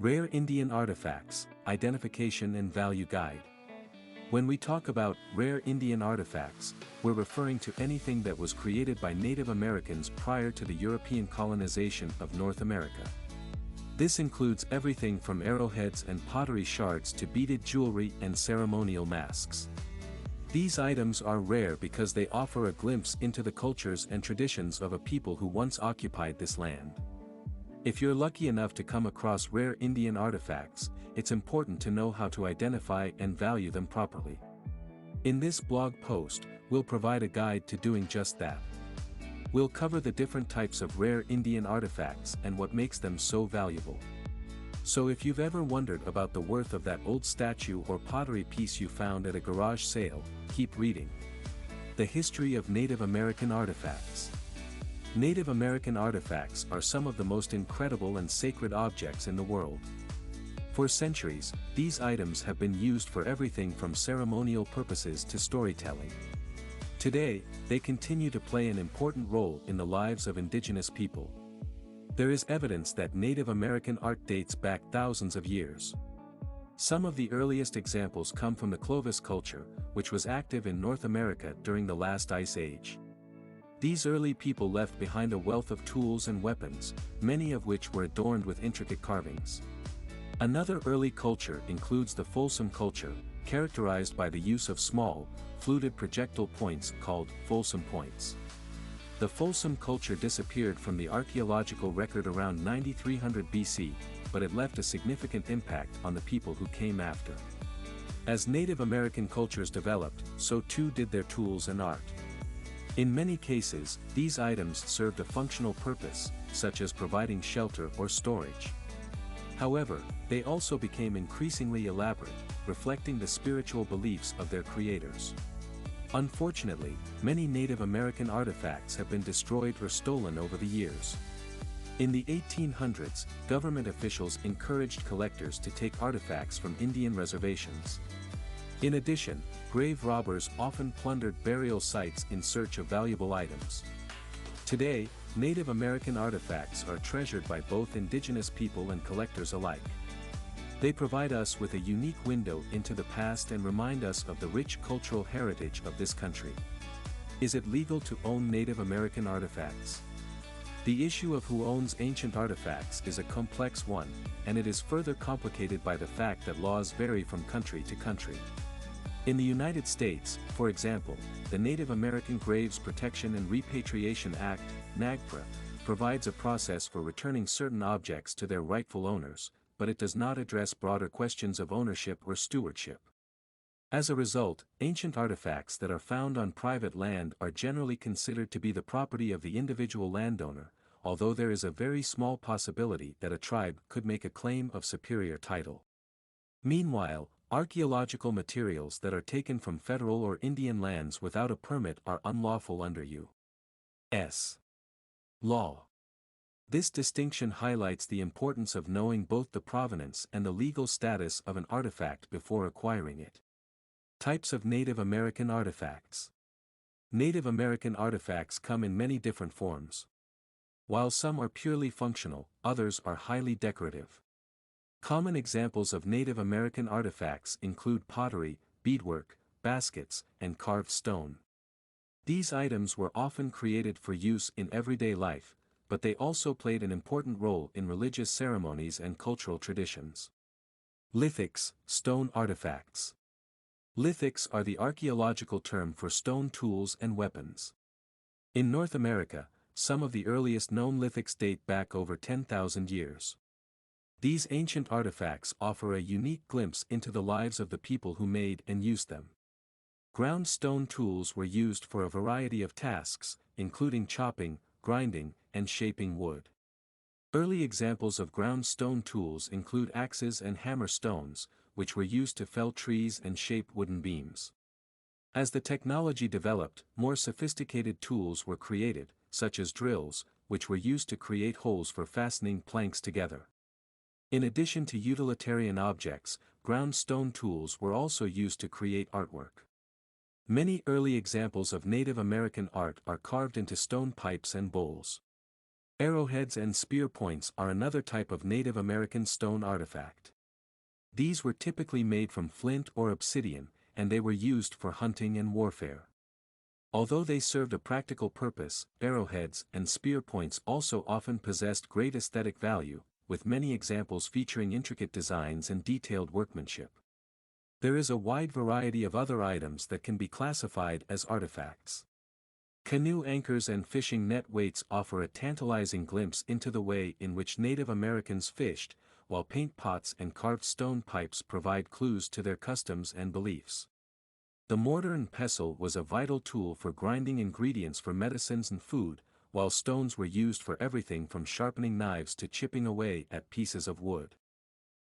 Rare Indian Artifacts, Identification and Value Guide. When we talk about rare Indian artifacts, we're referring to anything that was created by Native Americans prior to the European colonization of North America. This includes everything from arrowheads and pottery shards to beaded jewelry and ceremonial masks. These items are rare because they offer a glimpse into the cultures and traditions of a people who once occupied this land. If you're lucky enough to come across rare Indian artifacts, it's important to know how to identify and value them properly. In this blog post, we'll provide a guide to doing just that. We'll cover the different types of rare Indian artifacts and what makes them so valuable. So if you've ever wondered about the worth of that old statue or pottery piece you found at a garage sale, keep reading. The history of Native American artifacts. Native American artifacts are some of the most incredible and sacred objects in the world. For centuries, these items have been used for everything from ceremonial purposes to storytelling. Today, they continue to play an important role in the lives of indigenous people. There is evidence that Native American art dates back thousands of years. Some of the earliest examples come from the Clovis culture, which was active in North America during the last ice age. These early people left behind a wealth of tools and weapons, many of which were adorned with intricate carvings. Another early culture includes the Folsom culture, characterized by the use of small, fluted projectile points called Folsom points. The Folsom culture disappeared from the archaeological record around 9300 BC, but it left a significant impact on the people who came after. As Native American cultures developed, so too did their tools and art. In many cases, these items served a functional purpose, such as providing shelter or storage. However, they also became increasingly elaborate, reflecting the spiritual beliefs of their creators. Unfortunately, many Native American artifacts have been destroyed or stolen over the years. In the 1800s, government officials encouraged collectors to take artifacts from Indian reservations. In addition, grave robbers often plundered burial sites in search of valuable items. Today, Native American artifacts are treasured by both indigenous people and collectors alike. They provide us with a unique window into the past and remind us of the rich cultural heritage of this country. Is it legal to own Native American artifacts? The issue of who owns ancient artifacts is a complex one, and it is further complicated by the fact that laws vary from country to country. In the United States, for example, the Native American Graves Protection and Repatriation Act, NAGPRA, provides a process for returning certain objects to their rightful owners, but it does not address broader questions of ownership or stewardship. As a result, ancient artifacts that are found on private land are generally considered to be the property of the individual landowner, although there is a very small possibility that a tribe could make a claim of superior title. Meanwhile, archaeological materials that are taken from federal or Indian lands without a permit are unlawful under U.S. law. This distinction highlights the importance of knowing both the provenance and the legal status of an artifact before acquiring it. Types of Native American artifacts. Native American artifacts come in many different forms. While some are purely functional, others are highly decorative. Common examples of Native American artifacts include pottery, beadwork, baskets, and carved stone. These items were often created for use in everyday life, but they also played an important role in religious ceremonies and cultural traditions. Lithics, stone artifacts. Lithics are the archaeological term for stone tools and weapons. In North America, some of the earliest known lithics date back over 10,000 years. These ancient artifacts offer a unique glimpse into the lives of the people who made and used them. Ground stone tools were used for a variety of tasks, including chopping, grinding, and shaping wood. Early examples of ground stone tools include axes and hammer stones, which were used to fell trees and shape wooden beams. As the technology developed, more sophisticated tools were created, such as drills, which were used to create holes for fastening planks together. In addition to utilitarian objects, ground stone tools were also used to create artwork. Many early examples of Native American art are carved into stone pipes and bowls. Arrowheads and spear points are another type of Native American stone artifact. These were typically made from flint or obsidian, and they were used for hunting and warfare. Although they served a practical purpose, arrowheads and spear points also often possessed great aesthetic value, with many examples featuring intricate designs and detailed workmanship. There is a wide variety of other items that can be classified as artifacts. Canoe anchors and fishing net weights offer a tantalizing glimpse into the way in which Native Americans fished, while paint pots and carved stone pipes provide clues to their customs and beliefs. The mortar and pestle was a vital tool for grinding ingredients for medicines and food, while stones were used for everything from sharpening knives to chipping away at pieces of wood.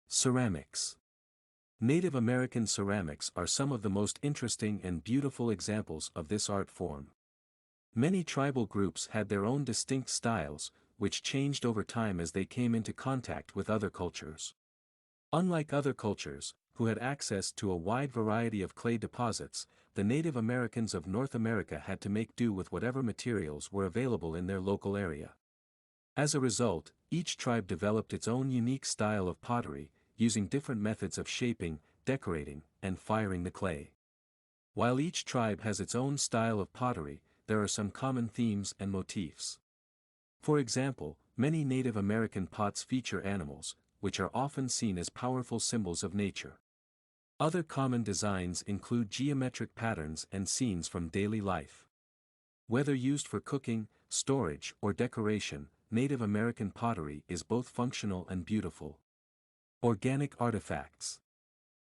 Ceramics. Native American ceramics are some of the most interesting and beautiful examples of this art form. Many tribal groups had their own distinct styles, which changed over time as they came into contact with other cultures. Unlike other cultures, who had access to a wide variety of clay deposits, the Native Americans of North America had to make do with whatever materials were available in their local area. As a result, each tribe developed its own unique style of pottery, using different methods of shaping, decorating, and firing the clay. While each tribe has its own style of pottery, there are some common themes and motifs. For example, many Native American pots feature animals, which are often seen as powerful symbols of nature. Other common designs include geometric patterns and scenes from daily life. Whether used for cooking, storage, or decoration, Native American pottery is both functional and beautiful. Organic artifacts.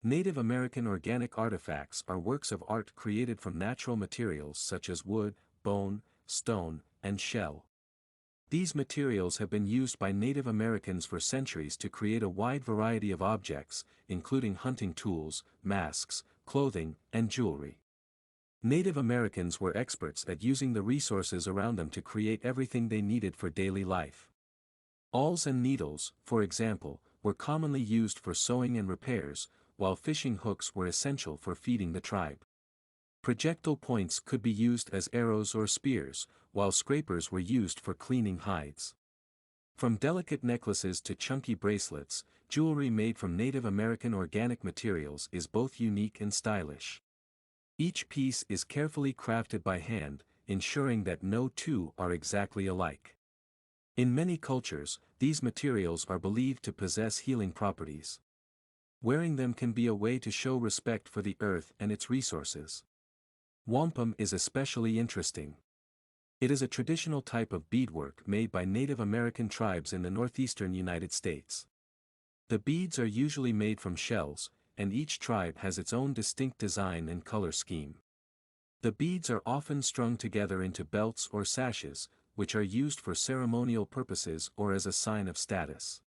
Native American organic artifacts are works of art created from natural materials such as wood, bone, stone, and shell. These materials have been used by Native Americans for centuries to create a wide variety of objects, including hunting tools, masks, clothing, and jewelry. Native Americans were experts at using the resources around them to create everything they needed for daily life. Awls and needles, for example, were commonly used for sewing and repairs, while fishing hooks were essential for feeding the tribe. Projectile points could be used as arrows or spears, while scrapers were used for cleaning hides. From delicate necklaces to chunky bracelets, jewelry made from Native American organic materials is both unique and stylish. Each piece is carefully crafted by hand, ensuring that no two are exactly alike. In many cultures, these materials are believed to possess healing properties. Wearing them can be a way to show respect for the earth and its resources. Wampum is especially interesting. It is a traditional type of beadwork made by Native American tribes in the northeastern United States. The beads are usually made from shells, and each tribe has its own distinct design and color scheme. The beads are often strung together into belts or sashes, which are used for ceremonial purposes or as a sign of status.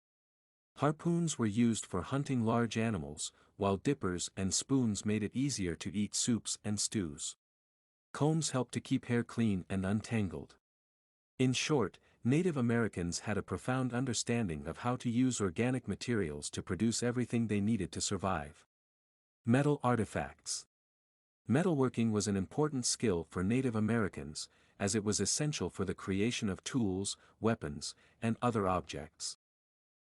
Harpoons were used for hunting large animals, while dippers and spoons made it easier to eat soups and stews. Combs helped to keep hair clean and untangled. In short, Native Americans had a profound understanding of how to use organic materials to produce everything they needed to survive. Metal artifacts. Metalworking was an important skill for Native Americans, as it was essential for the creation of tools, weapons, and other objects.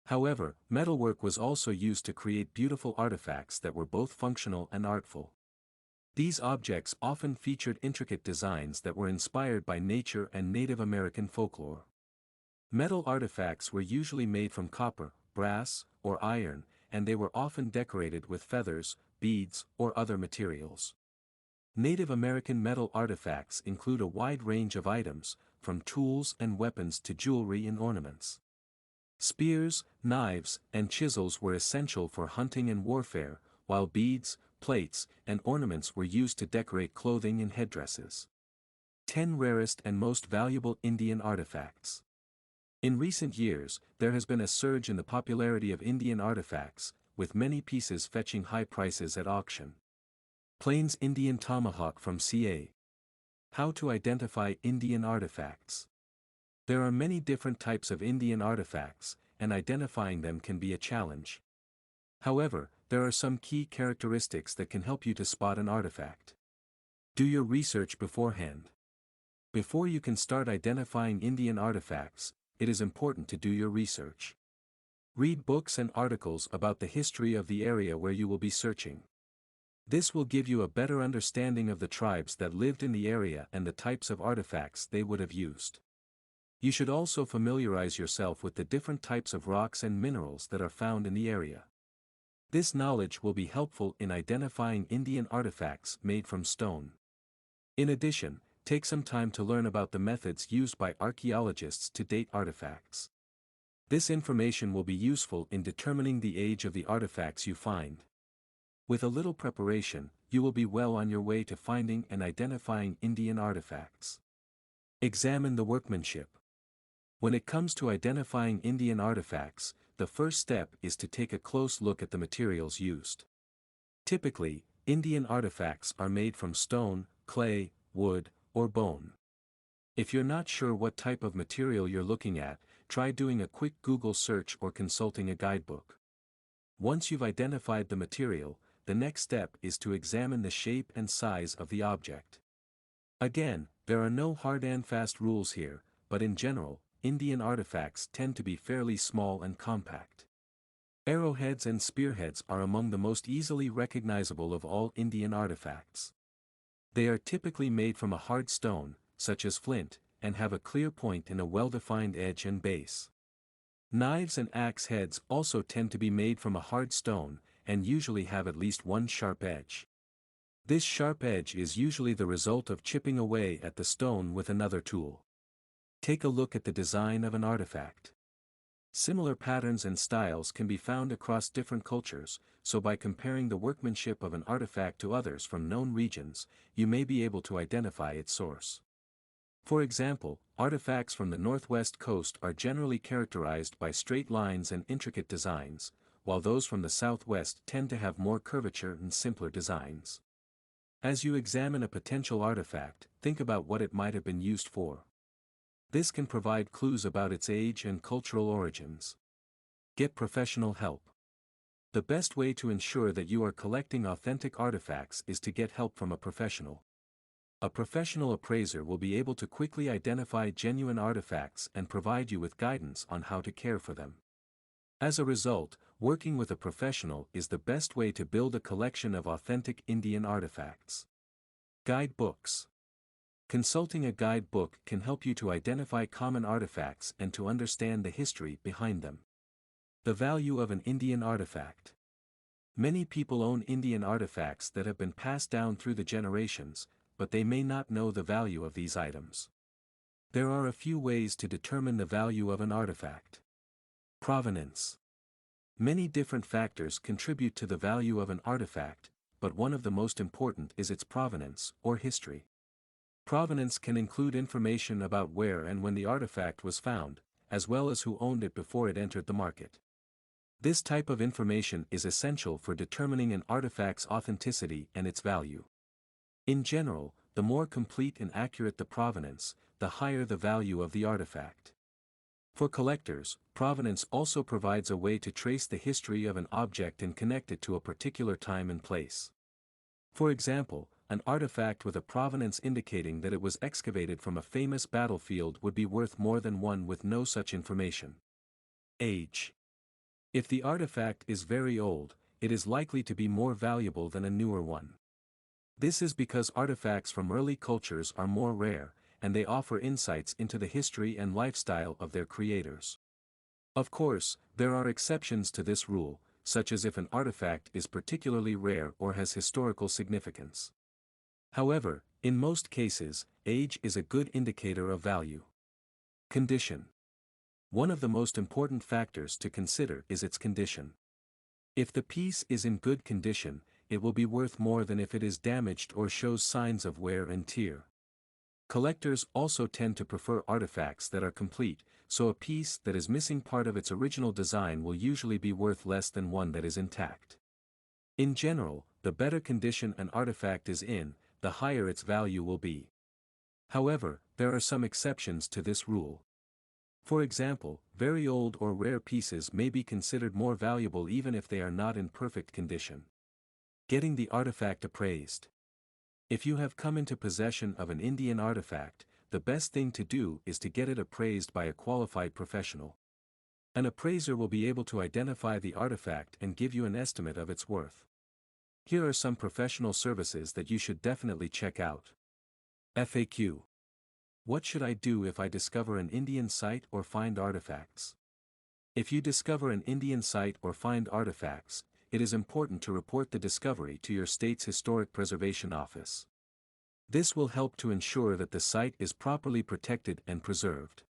However, metalwork was also used to create beautiful artifacts that were both functional and artful. These objects often featured intricate designs that were inspired by nature and Native American folklore. Metal artifacts were usually made from copper, brass, or iron, and they were often decorated with feathers, beads, or other materials. Native American metal artifacts include a wide range of items, from tools and weapons to jewelry and ornaments. Spears, knives, and chisels were essential for hunting and warfare, while beads, plates, and ornaments were used to decorate clothing and headdresses. 10 rarest and most valuable Indian artifacts. In recent years, there has been a surge in the popularity of Indian artifacts, with many pieces fetching high prices at auction. Plains Indian tomahawk from ca. How to identify Indian artifacts. There are many different types of Indian artifacts, and identifying them can be a challenge. However, there are some key characteristics that can help you to spot an artifact. Do your research beforehand. Before you can start identifying Indian artifacts, it is important to do your research. Read books and articles about the history of the area where you will be searching. This will give you a better understanding of the tribes that lived in the area and the types of artifacts they would have used. You should also familiarize yourself with the different types of rocks and minerals that are found in the area. This knowledge will be helpful in identifying Indian artifacts made from stone. In addition, take some time to learn about the methods used by archaeologists to date artifacts. This information will be useful in determining the age of the artifacts you find. With a little preparation, you will be well on your way to finding and identifying Indian artifacts. Examine the workmanship. When it comes to identifying Indian artifacts, the first step is to take a close look at the materials used. Typically, Indian artifacts are made from stone, clay, wood, or bone. If you're not sure what type of material you're looking at, try doing a quick Google search or consulting a guidebook. Once you've identified the material, the next step is to examine the shape and size of the object. Again, there are no hard and fast rules here, but in general, Indian artifacts tend to be fairly small and compact. Arrowheads and spearheads are among the most easily recognizable of all Indian artifacts. They are typically made from a hard stone, such as flint, and have a clear point and a well-defined edge and base. Knives and axe heads also tend to be made from a hard stone, and usually have at least one sharp edge. This sharp edge is usually the result of chipping away at the stone with another tool. Take a look at the design of an artifact. Similar patterns and styles can be found across different cultures, so by comparing the workmanship of an artifact to others from known regions, you may be able to identify its source. For example, artifacts from the northwest coast are generally characterized by straight lines and intricate designs, while those from the southwest tend to have more curvature and simpler designs. As you examine a potential artifact, think about what it might have been used for. This can provide clues about its age and cultural origins. Get professional help. The best way to ensure that you are collecting authentic artifacts is to get help from a professional. A professional appraiser will be able to quickly identify genuine artifacts and provide you with guidance on how to care for them. As a result, working with a professional is the best way to build a collection of authentic Indian artifacts. Guidebooks. Consulting a guidebook can help you to identify common artifacts and to understand the history behind them. The value of an Indian artifact. Many people own Indian artifacts that have been passed down through the generations, but they may not know the value of these items. There are a few ways to determine the value of an artifact. Provenance. Many different factors contribute to the value of an artifact, but one of the most important is its provenance, or history. Provenance can include information about where and when the artifact was found, as well as who owned it before it entered the market. This type of information is essential for determining an artifact's authenticity and its value. In general, the more complete and accurate the provenance, the higher the value of the artifact. For collectors, provenance also provides a way to trace the history of an object and connect it to a particular time and place. For example, an artifact with a provenance indicating that it was excavated from a famous battlefield would be worth more than one with no such information. Age. If the artifact is very old, it is likely to be more valuable than a newer one. This is because artifacts from early cultures are more rare, and they offer insights into the history and lifestyle of their creators. Of course, there are exceptions to this rule, such as if an artifact is particularly rare or has historical significance. However, in most cases, age is a good indicator of value. Condition. One of the most important factors to consider is its condition. If the piece is in good condition, it will be worth more than if it is damaged or shows signs of wear and tear. Collectors also tend to prefer artifacts that are complete, so a piece that is missing part of its original design will usually be worth less than one that is intact. In general, the better condition an artifact is in, the higher its value will be. However, there are some exceptions to this rule. For example, very old or rare pieces may be considered more valuable even if they are not in perfect condition. Getting the artifact appraised. If you have come into possession of an Indian artifact, the best thing to do is to get it appraised by a qualified professional. An appraiser will be able to identify the artifact and give you an estimate of its worth. Here are some professional services that you should definitely check out. FAQ. What should I do if I discover an Indian site or find artifacts? If you discover an Indian site or find artifacts, it is important to report the discovery to your state's Historic Preservation Office. This will help to ensure that the site is properly protected and preserved.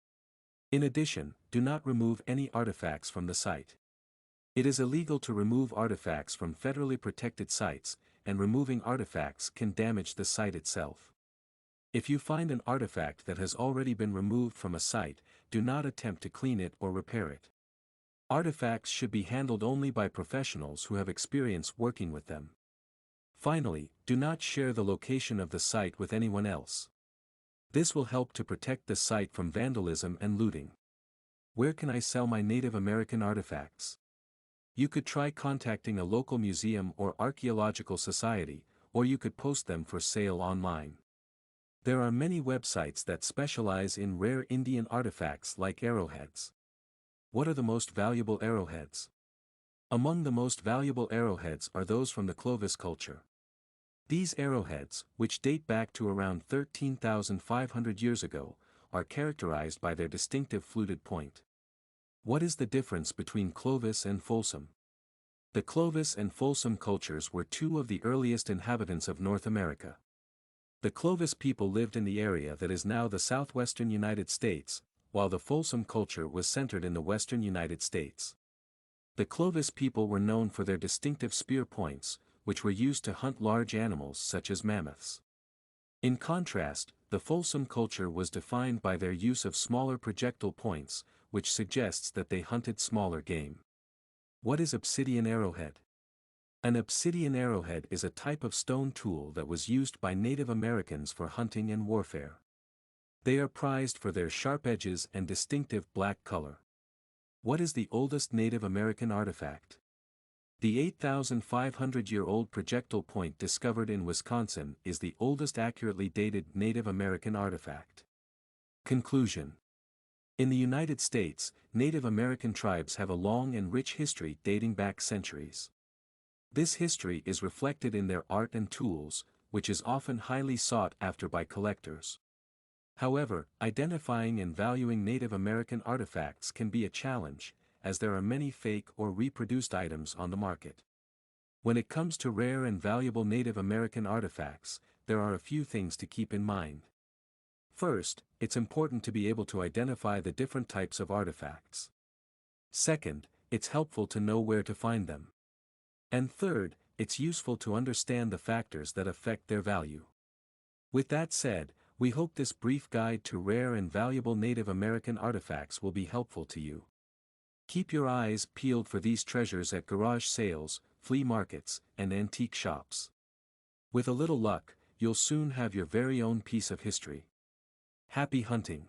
In addition, do not remove any artifacts from the site. It is illegal to remove artifacts from federally protected sites, and removing artifacts can damage the site itself. If you find an artifact that has already been removed from a site, do not attempt to clean it or repair it. Artifacts should be handled only by professionals who have experience working with them. Finally, do not share the location of the site with anyone else. This will help to protect the site from vandalism and looting. Where can I sell my Native American artifacts? You could try contacting a local museum or archaeological society, or you could post them for sale online. There are many websites that specialize in rare Indian artifacts like arrowheads. What are the most valuable arrowheads? Among the most valuable arrowheads are those from the Clovis culture. These arrowheads, which date back to around 13,500 years ago, are characterized by their distinctive fluted point. What is the difference between Clovis and Folsom? The Clovis and Folsom cultures were two of the earliest inhabitants of North America. The Clovis people lived in the area that is now the southwestern United States, while the Folsom culture was centered in the western United States. The Clovis people were known for their distinctive spear points, which were used to hunt large animals such as mammoths. In contrast, the Folsom culture was defined by their use of smaller projectile points, which suggests that they hunted smaller game. What is obsidian arrowhead? An obsidian arrowhead is a type of stone tool that was used by Native Americans for hunting and warfare. They are prized for their sharp edges and distinctive black color. What is the oldest Native American artifact? The 8,500-year-old projectile point discovered in Wisconsin is the oldest accurately dated Native American artifact. Conclusion. In the United States, Native American tribes have a long and rich history dating back centuries. This history is reflected in their art and tools, which is often highly sought after by collectors. However, identifying and valuing Native American artifacts can be a challenge, as there are many fake or reproduced items on the market. When it comes to rare and valuable Native American artifacts, there are a few things to keep in mind. First, it's important to be able to identify the different types of artifacts. Second, it's helpful to know where to find them. And third, it's useful to understand the factors that affect their value. With that said, we hope this brief guide to rare and valuable Native American artifacts will be helpful to you. Keep your eyes peeled for these treasures at garage sales, flea markets, and antique shops. With a little luck, you'll soon have your very own piece of history. Happy hunting!